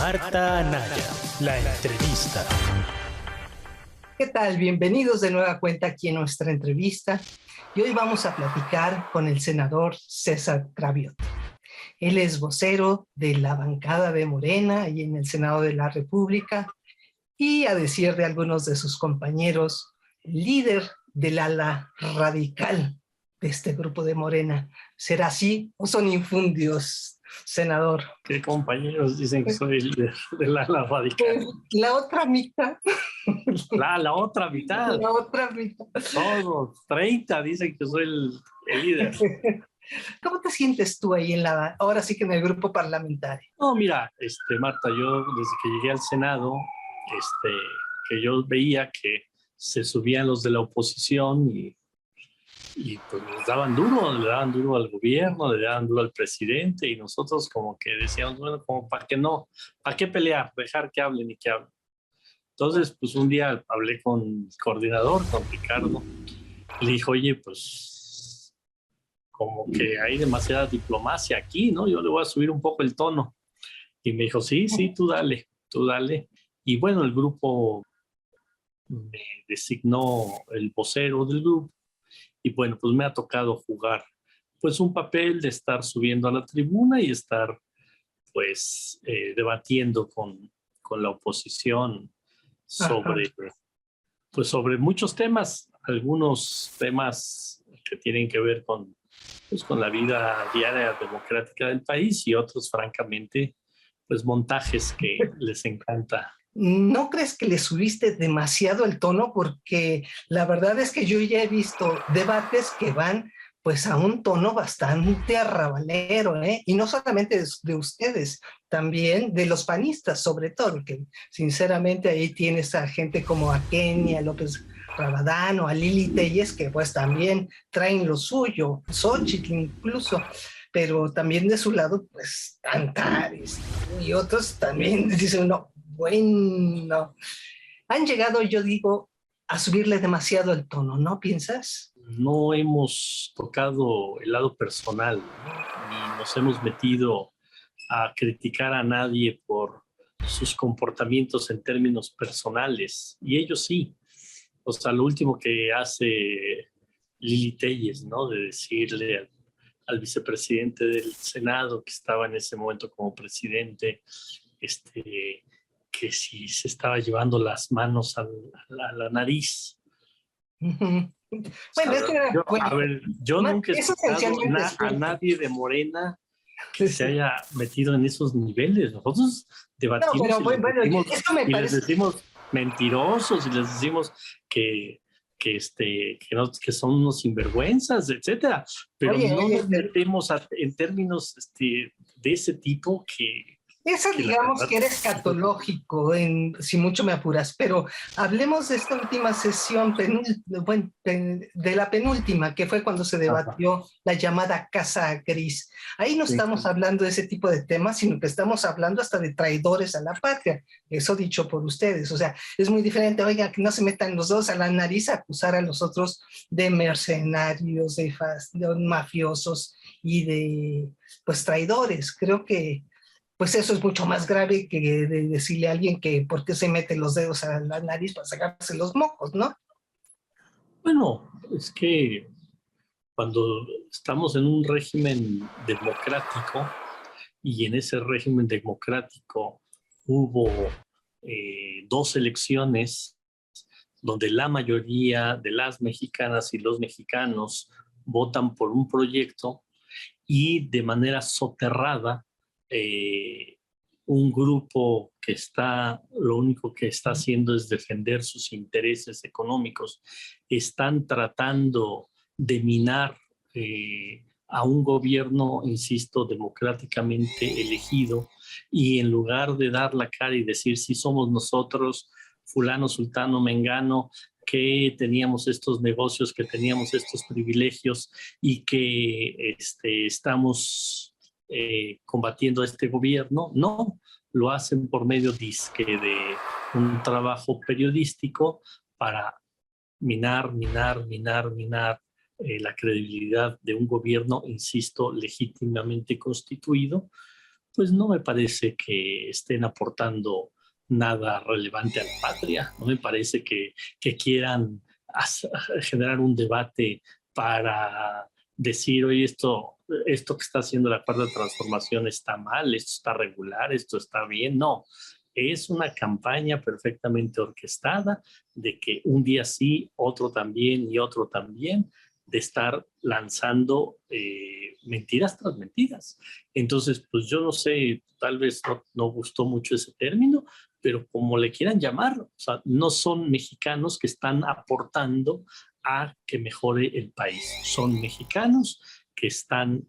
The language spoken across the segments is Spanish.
Marta Anaya, la entrevista. ¿Qué tal? Bienvenidos de nueva cuenta aquí en nuestra entrevista. Y hoy vamos a platicar con el senador César Cravioto. Él es vocero de la bancada de Morena y en el Senado de la República y, a decir de algunos de sus compañeros, líder del ala radical de este grupo de Morena. ¿Será así o son infundios, senador? ¿Qué compañeros dicen que soy el líder del ala radical? Pues la otra mitad. La otra mitad. La otra mitad. Todos, 30 dicen que soy el líder. ¿Cómo te sientes tú ahí ahora sí que en el grupo parlamentario? No, mira, Marta, yo desde que llegué al Senado, que yo veía que se subían los de la oposición y pues les daban duro, le daban duro al gobierno, le daban duro al presidente y nosotros como que decíamos, bueno, como para qué no, para qué pelear, dejar que hablen y que hablen. Entonces, pues un día hablé con el coordinador, con Ricardo, y le dijo, oye, pues como que hay demasiada diplomacia aquí, ¿no? Yo le voy a subir un poco el tono. Y me dijo, sí, tú dale, tú dale. Y bueno, el grupo me designó el vocero del grupo. Y bueno, pues me ha tocado jugar pues un papel de estar subiendo a la tribuna y estar pues debatiendo con la oposición sobre, pues, sobre muchos temas, algunos temas que tienen que ver pues, con la vida diaria democrática del país y otros francamente pues montajes que les encanta. ¿No crees que le subiste demasiado el tono? Porque la verdad es que yo ya he visto debates que van pues a un tono bastante arrabalero, ¿eh? Y no solamente de ustedes, también de los panistas, sobre todo, que sinceramente ahí tienes a gente como a Kenia López Rabadán o a Lili Telles, que pues también traen lo suyo, Xochitl incluso, pero también de su lado, pues, Antares y otros también dicen, no, bueno, han llegado, yo digo, a subirle demasiado el tono, ¿no piensas? No hemos tocado el lado personal, ¿no? Ni nos hemos metido a criticar a nadie por sus comportamientos en términos personales, y ellos sí. O sea, lo último que hace Lili Telles, ¿no? De decirle al vicepresidente del Senado, que estaba en ese momento como presidente, que si se estaba llevando las manos a la nariz. Bueno, yo nunca he escuchado a es nadie de Morena que se haya metido en esos niveles. Nosotros debatimos y les decimos mentirosos y les decimos que son unos sinvergüenzas, etcétera, pero no nos metemos en términos de ese tipo que eso digamos que era escatológico, si mucho me apuras, pero hablemos de esta última sesión, de la penúltima, que fue cuando se debatió la llamada Casa Gris. Ahí no estamos hablando de ese tipo de temas, sino que estamos hablando hasta de traidores a la patria, eso dicho por ustedes. O sea, es muy diferente, oiga, que no se metan los dos a la nariz a acusar a los otros de mercenarios, de mafiosos y de, pues, traidores. Creo que pues eso es mucho más grave que de decirle a alguien que por qué se mete los dedos a la nariz para sacarse los mocos, ¿no? Bueno, es que cuando estamos en un régimen democrático y en ese régimen democrático hubo 2 elecciones donde la mayoría de las mexicanas y los mexicanos votan por un proyecto y de manera soterrada un grupo que lo único que está haciendo es defender sus intereses económicos, están tratando de minar a un gobierno, insisto, democráticamente elegido, y en lugar de dar la cara y decir si somos nosotros, fulano, sultano, mengano, que teníamos estos negocios, que teníamos estos privilegios y que estamos combatiendo a este gobierno, no, lo hacen por medio disque de un trabajo periodístico para minar la credibilidad de un gobierno, insisto, legítimamente constituido, pues no me parece que estén aportando nada relevante a la patria. No me parece que quieran generar un debate para decir, oye, esto que está haciendo la Cuarta Transformación está mal, esto está regular, esto está bien. No, es una campaña perfectamente orquestada de que un día sí, otro también y otro también, de estar lanzando mentiras tras mentiras. Entonces, pues yo no sé, tal vez no gustó mucho ese término, pero como le quieran llamar, o sea, no son mexicanos que están aportando a que mejore el país. Son mexicanos que están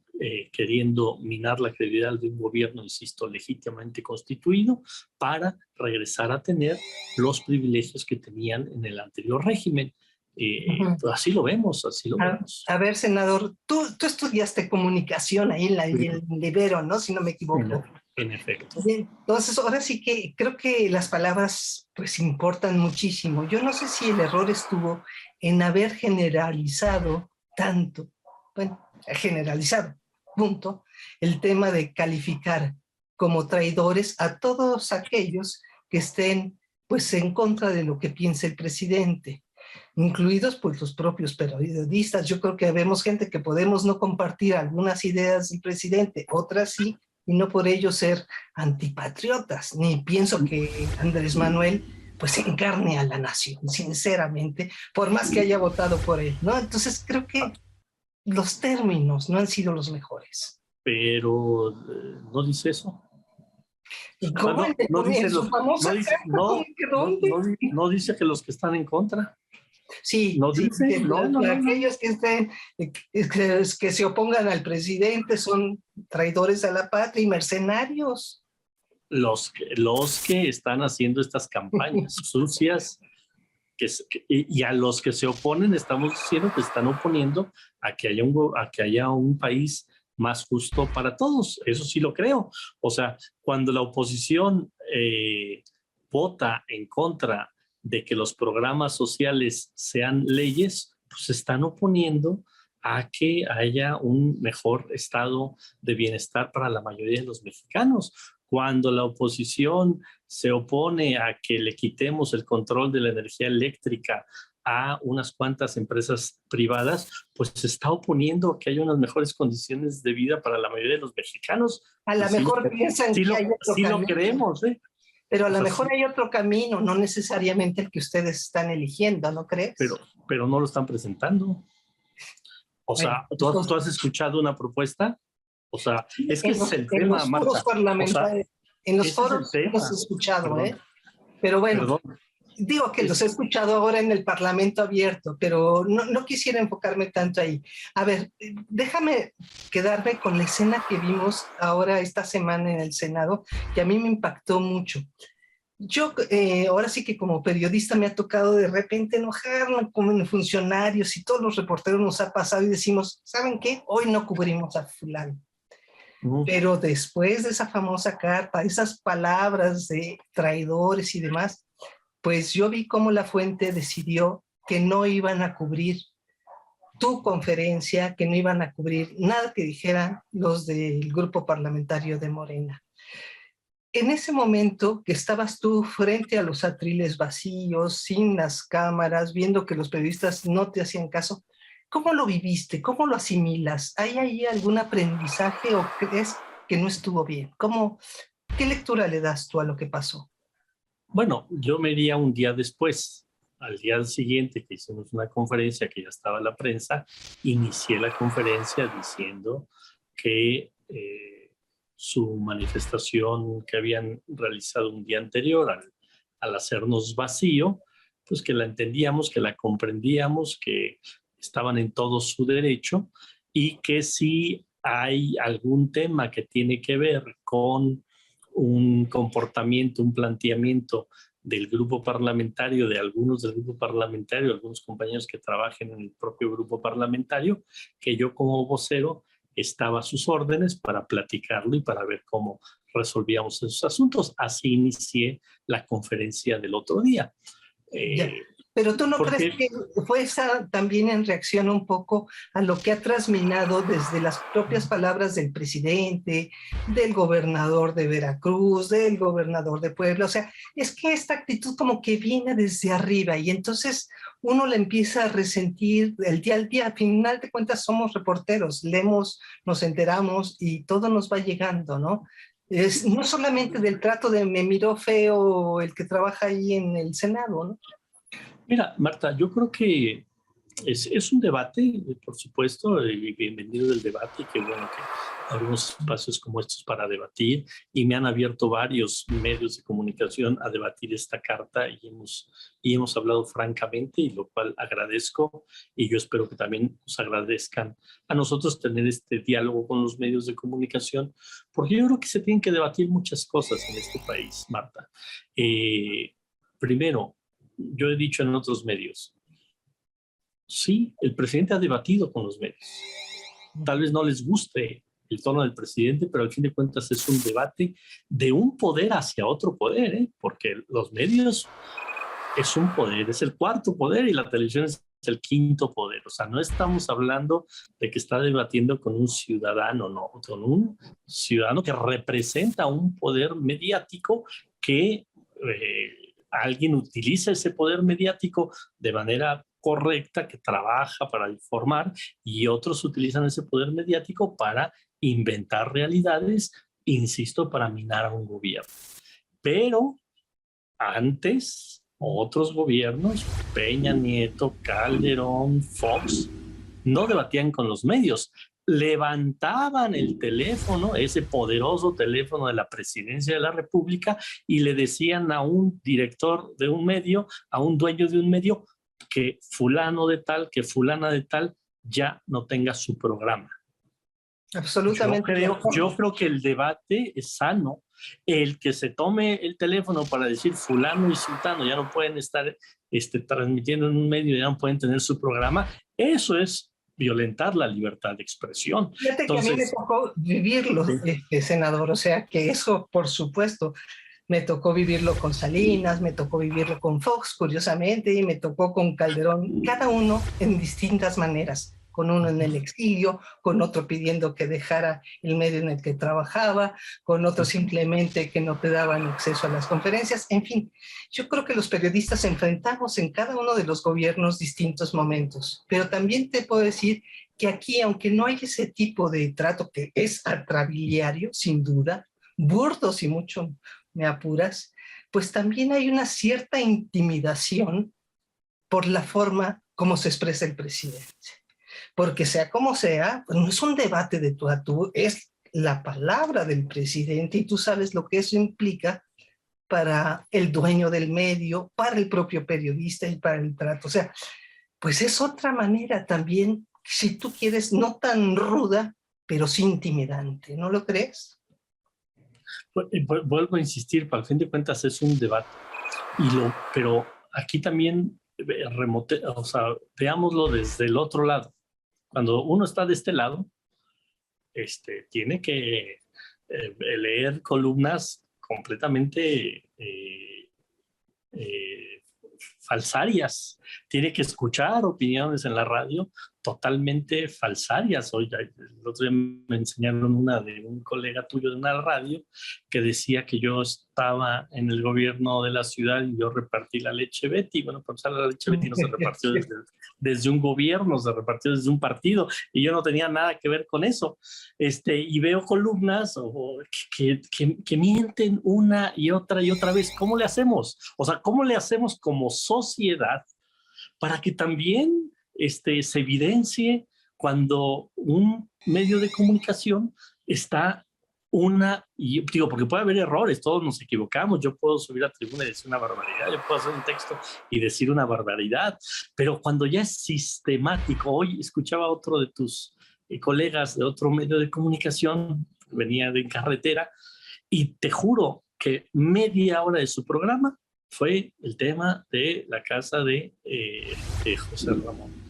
queriendo minar la credibilidad de un gobierno, insisto, legítimamente constituido, para regresar a tener los privilegios que tenían en el anterior régimen. Pues así lo vemos, así lo vemos. A ver, senador, tú estudiaste comunicación ahí en el Ibero, ¿no? Si no me equivoco. En efecto. Bien, entonces, ahora sí que creo que las palabras pues importan muchísimo. Yo no sé si el error estuvo en haber generalizado tanto, bueno, generalizado, punto, el tema de calificar como traidores a todos aquellos que estén pues en contra de lo que piensa el presidente, incluidos pues los propios periodistas. Yo creo que vemos gente que podemos no compartir algunas ideas del presidente, otras sí, y no por ello ser antipatriotas, ni pienso que Andrés Manuel pues encarne a la nación, sinceramente, por más que haya votado por él, ¿no? Entonces creo que los términos no han sido los mejores. Pero no dice eso. ¿Y cómo en su famosa carta? No dice que los que están en contra. Sí, no dice, que aquellos que estén, que se opongan al presidente son traidores a la patria y mercenarios. Los que están haciendo estas campañas sucias, y a los que se oponen estamos diciendo que están oponiendo a que haya un país más justo para todos. Eso sí lo creo. O sea, cuando la oposición vota en contra de que los programas sociales sean leyes, pues se están oponiendo a que haya un mejor estado de bienestar para la mayoría de los mexicanos. Cuando la oposición se opone a que le quitemos el control de la energía eléctrica a unas cuantas empresas privadas, pues se está oponiendo a que haya unas mejores condiciones de vida para la mayoría de los mexicanos. A lo mejor piensan que hay otro camino. Sí lo queremos, ¿eh? Pero a lo mejor hay otro camino, no necesariamente el que ustedes están eligiendo, ¿no crees? Pero no lo están presentando. O sea, ¿tú has escuchado una propuesta? O sea, es que ese es el tema, Marta. En los foros parlamentarios, en los foros hemos escuchado, ¿eh? Pero bueno, digo que los he escuchado ahora en el Parlamento abierto, pero no quisiera enfocarme tanto ahí. A ver, déjame quedarme con la escena que vimos ahora esta semana en el Senado, que a mí me impactó mucho. Yo ahora sí que como periodista me ha tocado de repente enojarme con funcionarios y todos los reporteros nos ha pasado y decimos, ¿saben qué? Hoy no cubrimos a fulano. Pero después de esa famosa carta, esas palabras de traidores y demás, pues yo vi cómo la fuente decidió que no iban a cubrir tu conferencia, que no iban a cubrir nada que dijeran los del grupo parlamentario de Morena. En ese momento que estabas tú frente a los atriles vacíos, sin las cámaras, viendo que los periodistas no te hacían caso, ¿cómo lo viviste? ¿Cómo lo asimilas? ¿Hay ahí algún aprendizaje o crees que no estuvo bien? ¿Qué lectura le das tú a lo que pasó? Bueno, yo me iría un día después. Al día siguiente que hicimos una conferencia, que ya estaba la prensa, inicié la conferencia diciendo que su manifestación que habían realizado un día anterior al hacernos vacío, pues que la entendíamos, que la comprendíamos, que estaban en todo su derecho y que si hay algún tema que tiene que ver con un comportamiento, un planteamiento del grupo parlamentario, de algunos del grupo parlamentario, algunos compañeros que trabajen en el propio grupo parlamentario, que yo como vocero estaba a sus órdenes para platicarlo y para ver cómo resolvíamos esos asuntos. Así inicié la conferencia del otro día. Pero ¿tú no Porque, crees que fue esa también en reacción un poco a lo que ha transminado desde las propias palabras del presidente, del gobernador de Veracruz, del gobernador de Puebla? O sea, es que esta actitud como que viene desde arriba y entonces uno la empieza a resentir el día al día. Al final de cuentas somos reporteros, leemos, nos enteramos y todo nos va llegando, ¿no? Es no solamente del trato de me miró feo el que trabaja ahí en el Senado, ¿no? mira, Marta, yo creo que es un debate, por supuesto, y bienvenido el debate, y qué bueno que abrimos espacios como estos para debatir, y me han abierto varios medios de comunicación a debatir esta carta y hemos hablado francamente, y lo cual agradezco, y yo espero que también nos agradezcan a nosotros tener este diálogo con los medios de comunicación, porque yo creo que se tienen que debatir muchas cosas en este país, Marta. Primero, yo he dicho en otros medios, sí, el presidente ha debatido con los medios. Tal vez no les guste el tono del presidente, pero al fin de cuentas es un debate de un poder hacia otro poder, ¿eh? Porque los medios es un poder, es el cuarto poder y la televisión es el quinto poder. O sea, no estamos hablando de que está debatiendo con un ciudadano, no, con un ciudadano que representa un poder mediático que alguien utiliza ese poder mediático de manera correcta, que trabaja para informar, y otros utilizan ese poder mediático para inventar realidades, insisto, para minar a un gobierno. Pero antes, otros gobiernos, Peña Nieto, Calderón, Fox, no debatían con los medios, levantaban el teléfono, ese poderoso teléfono de la Presidencia de la República, y le decían a un director de un medio, a un dueño de un medio, que fulano de tal, que fulana de tal ya no tenga su programa. Absolutamente. Yo creo que el debate es sano. El que se tome el teléfono para decir fulano y sultano ya no pueden estar transmitiendo en un medio, ya no pueden tener su programa, eso es violentar la libertad de expresión. Fíjate Entonces, que a mí me tocó vivirlo, sí. Senador, o sea que eso, por supuesto, me tocó vivirlo con Salinas, me tocó vivirlo con Fox, curiosamente, y me tocó con Calderón, cada uno en distintas maneras, con uno en el exilio, con otro pidiendo que dejara el medio en el que trabajaba, con otro simplemente que no te daban acceso a las conferencias. En fin, yo creo que los periodistas enfrentamos en cada uno de los gobiernos distintos momentos, pero también te puedo decir que aquí, aunque no hay ese tipo de trato que es atrabiliario, sin duda, burdo si mucho me apuras, pues también hay una cierta intimidación por la forma como se expresa el presidente. Porque sea como sea, pues no es un debate de tú a tú, es la palabra del presidente y tú sabes lo que eso implica para el dueño del medio, para el propio periodista y para el trato. O sea, pues es otra manera también, si tú quieres, no tan ruda, pero sí intimidante, ¿no lo crees? Vuelvo a insistir, para el fin de cuentas es un debate. Pero aquí también veámoslo desde el otro lado. Cuando uno está de este lado, tiene que leer columnas completamente falsarias. Tiene que escuchar opiniones en la radio totalmente falsarias. Hoy, el otro día me enseñaron una de un colega tuyo de una radio que decía que yo estaba en el gobierno de la ciudad y yo repartí la leche Betty. Bueno, pues la leche Betty no se repartió desde un gobierno, se repartió desde un partido y yo no tenía nada que ver con eso. Y veo columnas que mienten una y otra vez. ¿Cómo le hacemos? O sea, ¿cómo le hacemos como sociedad para que también se evidencie cuando un medio de comunicación está y digo, porque puede haber errores, todos nos equivocamos, yo puedo subir a la tribuna y decir una barbaridad, yo puedo hacer un texto y decir una barbaridad, pero cuando ya es sistemático, hoy escuchaba a otro de tus colegas de otro medio de comunicación, venía de carretera, y te juro que media hora de su programa fue el tema de la casa de José Ramón.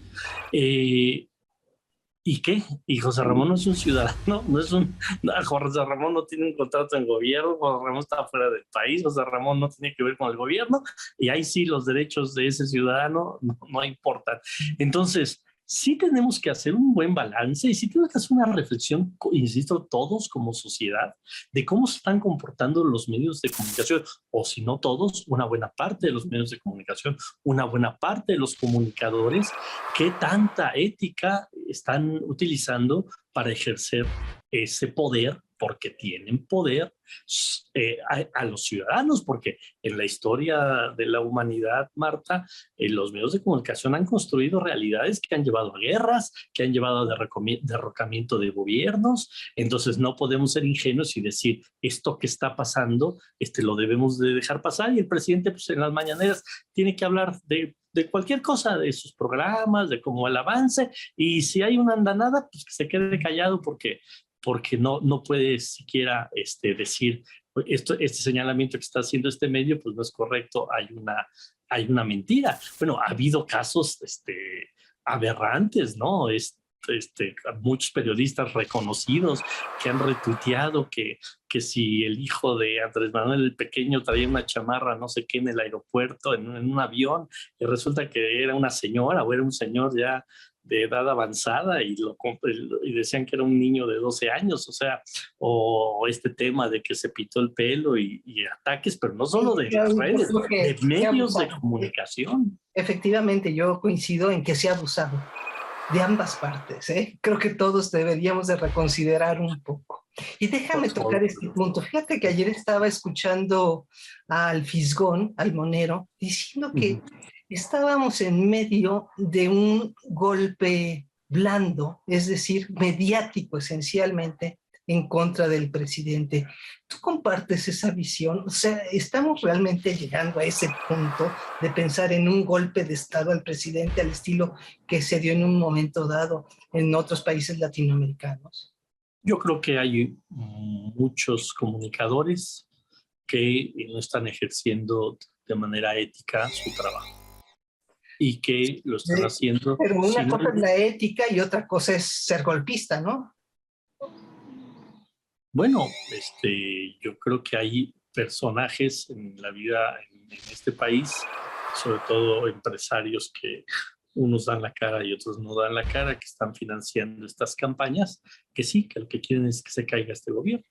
¿Y qué? Y José Ramón no es un ciudadano, no es un... No, José Ramón no tiene un contrato en gobierno, José Ramón está fuera del país, José Ramón no tiene que ver con el gobierno, y ahí sí los derechos de ese ciudadano no importan. Entonces, sí tenemos que hacer un buen balance y sí tenemos que hacer una reflexión, insisto, todos como sociedad, de cómo se están comportando los medios de comunicación, o si no todos, una buena parte de los medios de comunicación, una buena parte de los comunicadores, qué tanta ética están utilizando para ejercer ese poder, porque tienen poder a los ciudadanos, porque en la historia de la humanidad, Marta, los medios de comunicación han construido realidades que han llevado a guerras, que han llevado a derrocamiento de gobiernos. Entonces no podemos ser ingenuos y decir esto que está pasando, lo debemos de dejar pasar, y el presidente pues, en las mañaneras tiene que hablar de cualquier cosa, de sus programas, de cómo el avance, y si hay una andanada, pues que se quede callado porque no puede siquiera decir este señalamiento que está haciendo este medio, pues no es correcto, hay una mentira. Bueno, ha habido casos aberrantes, ¿no? Muchos periodistas reconocidos que han retuiteado que si el hijo de Andrés Manuel el Pequeño traía una chamarra no sé qué en el aeropuerto, en un avión, y resulta que era una señora o era un señor ya de edad avanzada y decían que era un niño de 12 años, o sea, o este tema de que se pintó el pelo y ataques, pero no solo de las redes, de medios de comunicación. Efectivamente, yo coincido en que se ha abusado de ambas partes, ¿eh? Creo que todos deberíamos de reconsiderar un poco. Y déjame tocar este punto. Fíjate que ayer estaba escuchando al Fisgón, al Monero, diciendo que estábamos en medio de un golpe blando, es decir, mediático esencialmente, en contra del presidente. ¿Tú compartes esa visión? O sea, ¿estamos realmente llegando a ese punto de pensar en un golpe de Estado al presidente al estilo que se dio en un momento dado en otros países latinoamericanos? Yo creo que hay muchos comunicadores que no están ejerciendo de manera ética su trabajo y que lo están haciendo. Pero una cosa es la ética y otra cosa es ser golpista, ¿no? Bueno, yo creo que hay personajes en la vida en este país, sobre todo empresarios que unos dan la cara y otros no dan la cara, que están financiando estas campañas, que sí, que lo que quieren es que se caiga este gobierno.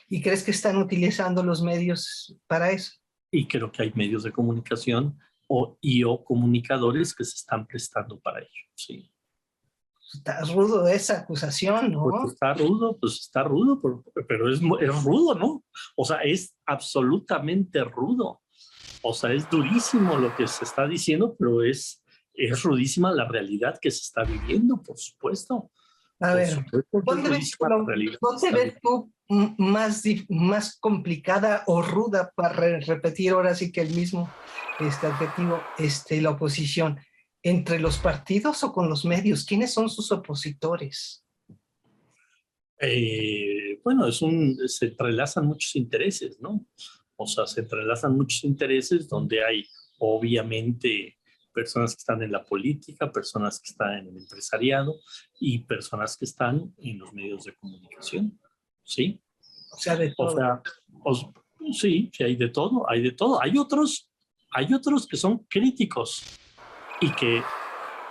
¿Y crees que están utilizando los medios para eso? Y creo que hay medios de comunicación o comunicadores que se están prestando para ello, sí. Está rudo esa acusación, ¿no? Pues está rudo, pero es rudo, ¿no? O sea, es absolutamente rudo. O sea, es durísimo lo que se está diciendo, pero es rudísima la realidad que se está viviendo, por supuesto. A ver, ¿dónde ves tú más complicada o ruda, para repetir ahora sí que el mismo adjetivo, la oposición? ¿Entre los partidos o con los medios? ¿Quiénes son sus opositores? Bueno, se entrelazan muchos intereses, ¿no? O sea, se entrelazan muchos intereses donde hay, obviamente, personas que están en la política, personas que están en el empresariado y personas que están en los medios de comunicación, ¿sí? O sea, de todo. Sí, hay de todo, hay de todo. Hay otros que son críticos y que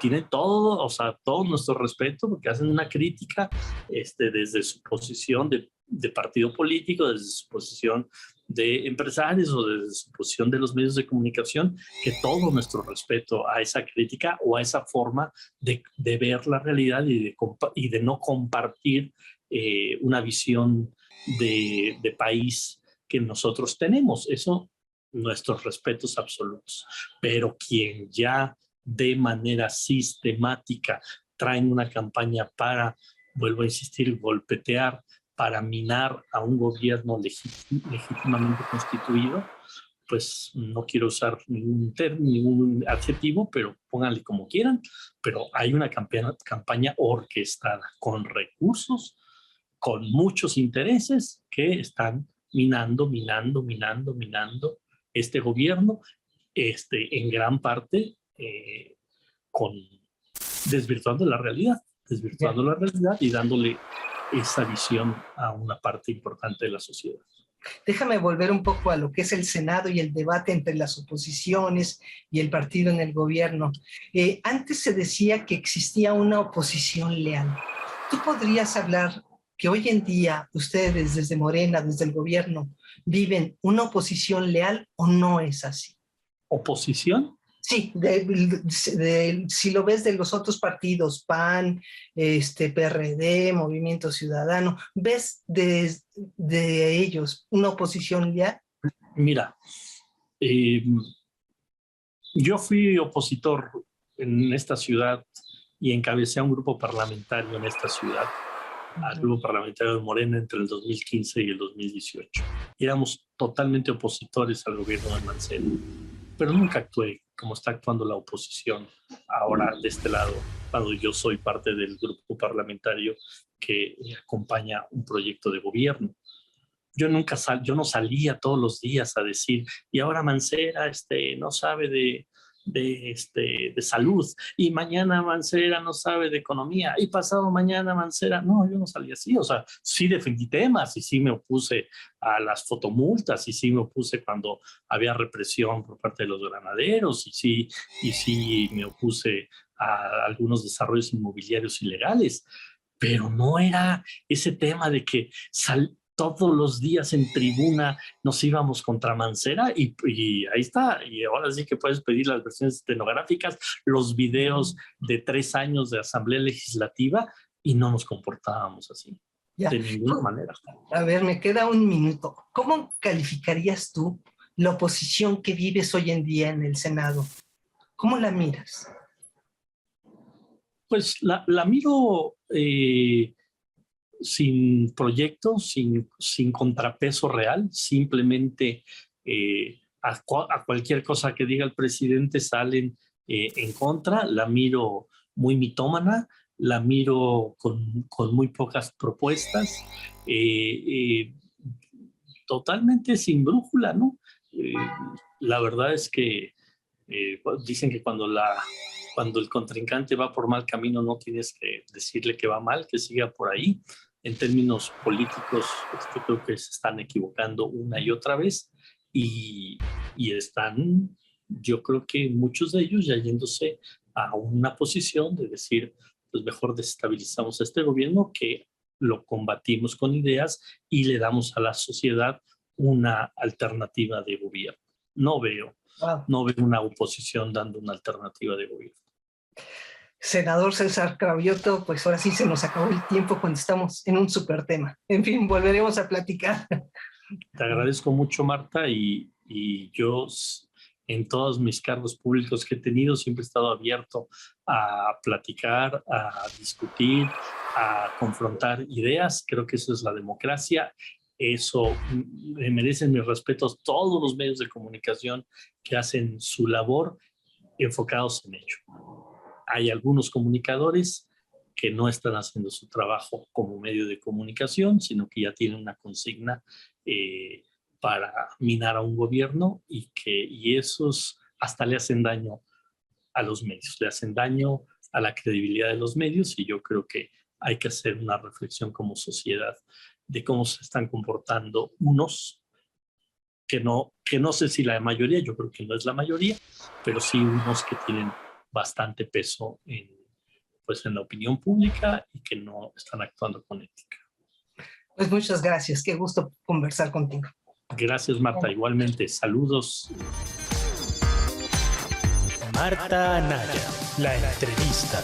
tienen todo, o sea, todo nuestro respeto porque hacen una crítica desde su posición de partido político, desde su posición de empresarios o desde su posición de los medios de comunicación, que todo nuestro respeto a esa crítica o a esa forma de ver la realidad y de no compartir una visión de país que nosotros tenemos. Eso, nuestros respetos absolutos. Pero quien ya de manera sistemática traen una campaña para, vuelvo a insistir, golpetear, para minar a un gobierno legítimamente constituido, pues no quiero usar ningún adjetivo, pero pónganle como quieran, pero hay una campaña orquestada con recursos, con muchos intereses que están minando este gobierno, en gran parte desvirtuando la realidad. desvirtuando la realidad y dándole esa visión a una parte importante de la sociedad. Déjame volver un poco a lo que es el Senado y el debate entre las oposiciones y el partido en el gobierno. Antes se decía que existía una oposición leal. ¿Tú podrías hablar que hoy en día ustedes desde Morena, desde el gobierno, viven una oposición leal o no es así? ¿Oposición? Sí, si lo ves de los otros partidos, PAN, PRD, Movimiento Ciudadano, ¿ves de ellos una oposición leal? Mira, yo fui opositor en esta ciudad y encabecé a un grupo parlamentario en esta ciudad, al grupo parlamentario de Morena entre el 2015 y el 2018. Y éramos totalmente opositores al gobierno de Mancera, pero nunca actué como está actuando la oposición ahora de este lado, cuando yo soy parte del grupo parlamentario que acompaña un proyecto de gobierno. Yo no salía todos los días a decir, y ahora Mancera no sabe de salud, y mañana Mancera no sabe de economía, y pasado mañana Mancera, no, yo no salía así, o sea, sí defendí temas, y sí me opuse a las fotomultas, y sí me opuse cuando había represión por parte de los granaderos, y sí me opuse a algunos desarrollos inmobiliarios ilegales, pero no era ese tema de que todos los días en tribuna nos íbamos contra Mancera y ahí está. Y ahora sí que puedes pedir las versiones estenográficas, los videos de 3 años de Asamblea Legislativa y no nos comportábamos así. Ya. De ninguna manera. A ver, me queda un minuto. ¿Cómo calificarías tú la oposición que vives hoy en día en el Senado? ¿Cómo la miras? Pues la miro... sin proyectos, sin contrapeso real, simplemente a cualquier cosa que diga el presidente salen en contra. La miro muy mitómana, la miro con muy pocas propuestas, totalmente sin brújula, ¿no? La verdad es que dicen que cuando el contrincante va por mal camino no tienes que decirle que va mal, que siga por ahí. En términos políticos, creo que se están equivocando una y otra vez y están, yo creo que muchos de ellos ya yéndose a una posición de decir, pues mejor desestabilizamos a este gobierno, que lo combatimos con ideas y le damos a la sociedad una alternativa de gobierno. No veo una oposición dando una alternativa de gobierno. Senador César Cravioto, pues ahora sí se nos acabó el tiempo cuando estamos en un súper tema. En fin, volveremos a platicar. Te agradezco mucho, Marta, y yo en todos mis cargos públicos que he tenido siempre he estado abierto a platicar, a discutir, a confrontar ideas. Creo que eso es la democracia. Eso merecen mis respetos todos los medios de comunicación que hacen su labor enfocados en ello. Hay algunos comunicadores que no están haciendo su trabajo como medio de comunicación, sino que ya tienen una consigna para minar a un gobierno y esos hasta le hacen daño a los medios, le hacen daño a la credibilidad de los medios, y yo creo que hay que hacer una reflexión como sociedad de cómo se están comportando unos, que no sé si la mayoría, yo creo que no es la mayoría, pero sí unos que tienen bastante peso en la opinión pública y que no están actuando con ética. Pues muchas gracias, qué gusto conversar contigo. Gracias, Marta, igualmente, saludos. Marta Anaya, la entrevista.